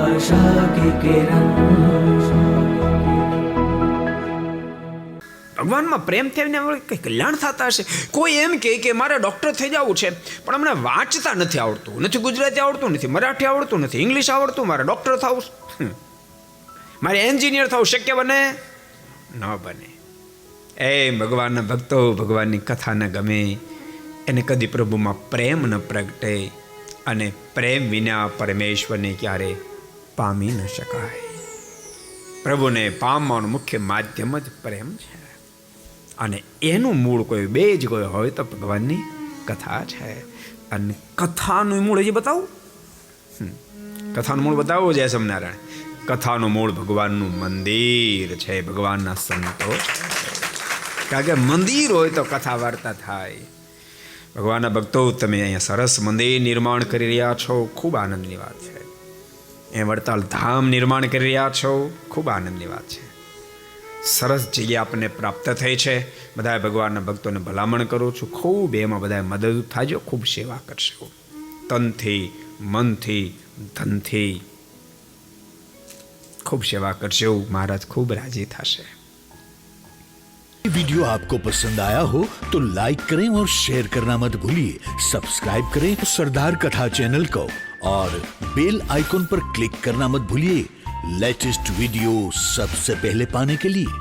आशा की किरण। ભગવાનમાં પ્રેમ થઈને કંઈ કલ્યાણ થતા હશે. કોઈ એમ કહે કે મારે ડૉક્ટર થઈ જવું છે, પણ અમને વાંચતા નથી આવડતું, નથી ગુજરાતી આવડતું, નથી મરાઠી આવડતું, નથી ઇંગ્લિશ આવડતું, મારે ડૉક્ટર થવું, મારે એન્જિનિયર થવું, શક્ય બને ન બને. એ ભગવાનના ભક્તો ભગવાનની કથા ન ગમે, એને કદી પ્રભુમાં પ્રેમ ન પ્રગટે, અને પ્રેમ વિના પરમેશ્વરને ક્યારે પામી ન શકાય. પ્રભુને પામવાનું મુખ્ય માધ્યમ જ પ્રેમ છે, અને એનું મૂળ કોઈ બે જ કોઈ હોય તો ભગવાનની કથા છે. અને કથાનું મૂળ હજી બતાવું, કથાનું મૂળ બતાવવું જય સ્વામિનારાયણ. કથાનું મૂળ ભગવાનનું મંદિર છે, ભગવાનના સંતો. કારણ કે મંદિર હોય તો કથા વાર્તા થાય. ભગવાનના ભક્તો, તમે અહીંયા સરસ મંદિર નિર્માણ કરી રહ્યા છો, ખૂબ આનંદની વાત છે. એ વડતાલ ધામ નિર્માણ કરી રહ્યા છો, ખૂબ આનંદની વાત છે. સરસ જગ્યા આપણને પ્રાપ્ત થઈ છે. બધા ભગવાનના ભક્તોને ભલામણ કરું છું, ખૂબ એમાં બધા મદદ થાજો, ખૂબ સેવા કરશો, તનથી, મનથી, ધનથી ખૂબ સેવા કરશો. મહારાજ ખૂબ રાજી થશે. वीडियो आपको पसंद आया हो तो लाइक करें और शेयर करना मत भूलिए. सब्सक्राइब करें सरदार कथा चैनल को और बेल आइकॉन पर क्लिक करना मत भूलिए लेटेस्ट वीडियो सबसे पहले पाने के लिए.